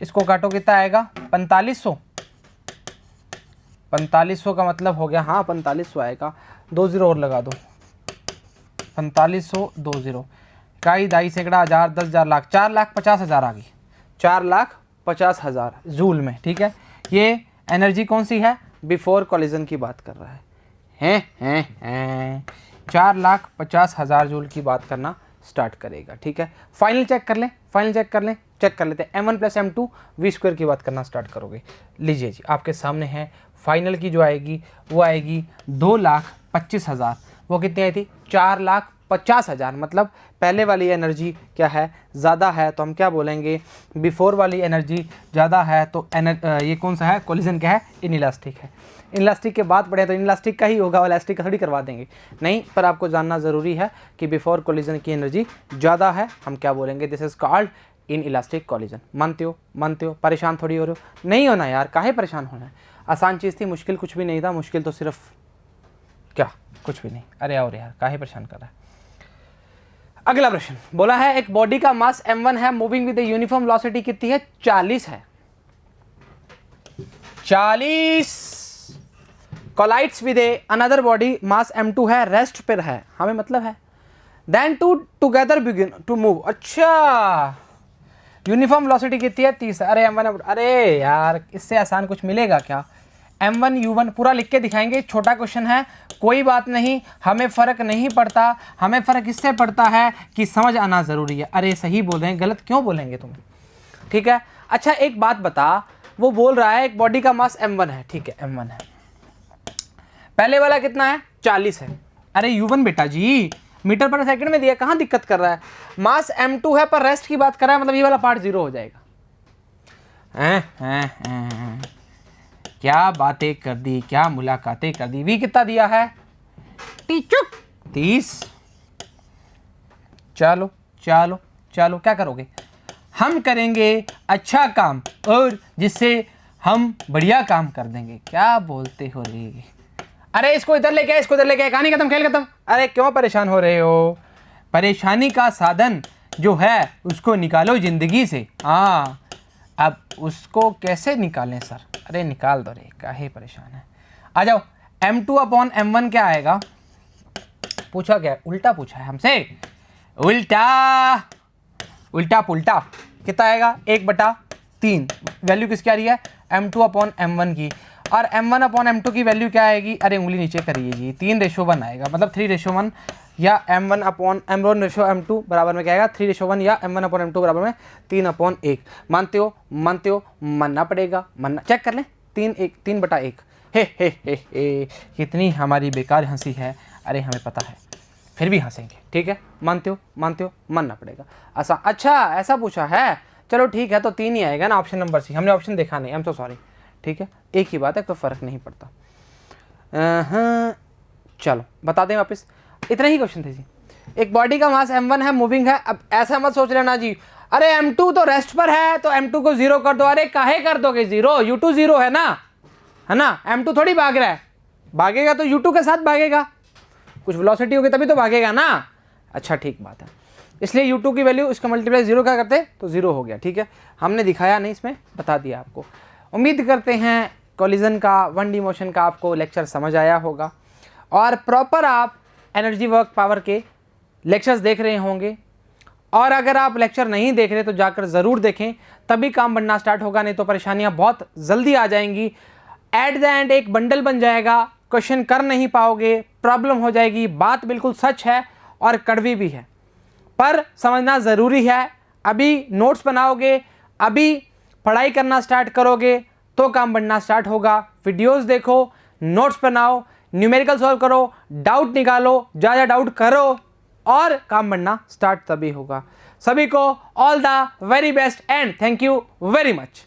इसको काटो कितना आएगा 4500। 4500 का मतलब हो गया, हाँ 4500 आएगा, 2 जीरो और लगा दो, 4500 2 जीरो, इकाई दाई सैकड़ा हज़ार 10,000 लाख, 4,50,000 आ गई, 4,50,000 जूल में। ठीक है, ये एनर्जी कौन सी है, बिफोर कॉलिजन की बात कर रहा है 4,50,000 जूल की बात करना स्टार्ट करेगा। ठीक है, फाइनल चेक कर लें, चेक कर लेते हैं। m1 + m2 v² की बात करना स्टार्ट करोगे। लीजिए जी, आपके सामने है फाइनल की जो आएगी वो आएगी 2,25,000। वो कितनी आई थी, 4,50,000। मतलब पहले वाली एनर्जी क्या है, ज़्यादा है, तो हम क्या बोलेंगे, बिफोर वाली एनर्जी ज़्यादा है, तो ये कौन सा है, कोलिजन क्या है, इनइलास्टिक है। इनइलास्टिक के बाद पढ़े तो इनइलास्टिक का ही होगा, इलास्टिक का थोड़ी करवा देंगे, नहीं, पर आपको जानना ज़रूरी है कि बिफोर कोलिजन की एनर्जी ज़्यादा है, हम क्या बोलेंगे, this is called inelastic collision. मानते हो, परेशान थोड़ी हो रहे हो, नहीं होना यार, काहे परेशान होना है, आसान चीज़ थी, मुश्किल कुछ भी नहीं था, मुश्किल तो सिर्फ क्या, कुछ भी नहीं, अरे और यार काहे परेशान कर रहा है। अगला प्रश्न बोला है, एक बॉडी का मास m1 है, मूविंग विद यूनिफॉर्म वेलोसिटी कितनी है, 40 है, 40 collides with another body, mass m2 है, रेस्ट पर है, हमें मतलब है, then two together begin to move. अच्छा, यूनिफॉर्म वेलोसिटी कितनी है, 30। अरे m1, अरे यार इससे आसान कुछ मिलेगा क्या, m1 u1 पूरा लिख के दिखाएंगे, छोटा क्वेश्चन है, कोई बात नहीं, हमें फ़र्क नहीं पड़ता, हमें फ़र्क इससे पड़ता है कि समझ आना ज़रूरी है। अरे सही बोल रहे हैं, गलत क्यों बोलेंगे तुम, ठीक है। अच्छा एक बात बता, वो बोल रहा है एक बॉडी का मास m1 है, ठीक है m1 है, पहले वाला कितना है, 40 है। अरे u1 बेटा जी मीटर पर सेकंड में दिया, कहाँ दिक्कत कर रहा है, मास m2 है पर रेस्ट की बात कर रहा है, मतलब ये वाला पार्ट 0 हो जाएगा। क्या बातें कर दी, क्या मुलाकातें कर दी। v कितना दिया है, 30। चलो चलो चलो, क्या करोगे, हम करेंगे अच्छा काम और जिससे हम बढ़िया काम कर देंगे। क्या बोलते हो रे, अरे इसको इधर लेके आए, इसको इधर लेके आए, कहानी खत्म, खेल खत्म। अरे क्यों परेशान हो रहे हो, परेशानी का साधन जो है उसको निकालो जिंदगी से। हाँ, अब उसको कैसे निकालें सर, अरे निकाल दो रे, काहे परेशान है। आ जाओ, m2/m1 क्या आएगा, पूछा क्या, उल्टा पूछा है हमसे, उल्टा पुल्टा कितना आएगा, 1/3। वैल्यू किसकी आ रही है, m2/m1 की, और m1/m2 की वैल्यू क्या आएगी, अरे उंगली नीचे करिए जी, 3:1 आएगा, मतलब 3:1, या m1/m2 बराबर में क्या आएगा, 3:1, या m1/m2 बराबर में 3/1। मानते हो, मानना पड़ेगा, मानना, चेक कर लें, 3/1। हे कितनी हमारी बेकार हंसी है, अरे हमें पता है फिर भी हंसेंगे, ठीक है। मानते हो, मानना पड़ेगा। अच्छा ऐसा पूछा है, चलो ठीक है, तो 3 ही आएगा ना, ऑप्शन नंबर सी, हमने ऑप्शन देखा नहीं, आई एम सो सॉरी, ठीक है, एक ही बात है, कोई फ़र्क नहीं पड़ता। चलो बता दें वापस, इतना ही क्वेश्चन थे जी। एक बॉडी का मास m1 है, मूविंग है, अब ऐसा मत सोच लेना जी अरे m2 तो रेस्ट पर है तो m2 को 0 कर दो, अरे काहे कर दोगे 0, u2 0 है ना, m2 थोड़ी भाग रहा है, भागेगा तो u2 के साथ भागेगा, कुछ वेलोसिटी होगी तभी तो भागेगा ना। अच्छा ठीक बात है, इसलिए u2 की वैल्यू इसका मल्टीप्लाई 0 क्या करते तो 0 हो गया, ठीक है, हमने दिखाया नहीं, इसमें बता दिया आपको। उम्मीद करते हैं कोलिजन का, 1D मोशन का आपको लेक्चर समझ आया होगा और प्रॉपर आप एनर्जी वर्क पावर के लेक्चर्स देख रहे होंगे। और अगर आप लेक्चर नहीं देख रहे तो जाकर ज़रूर देखें, तभी काम बनना स्टार्ट होगा, नहीं तो परेशानियां बहुत जल्दी आ जाएंगी। एट द एंड एक बंडल बन जाएगा, क्वेश्चन कर नहीं पाओगे, प्रॉब्लम हो जाएगी। बात बिल्कुल सच है और कड़वी भी है, पर समझना ज़रूरी है। अभी नोट्स बनाओगे, अभी पढ़ाई करना स्टार्ट करोगे तो काम बनना स्टार्ट होगा। वीडियोस देखो, नोट्स बनाओ, न्यूमेरिकल सॉल्व करो, डाउट निकालो, ज़्यादा डाउट करो और काम बनना स्टार्ट तभी होगा। सभी को all the very best and thank you very much.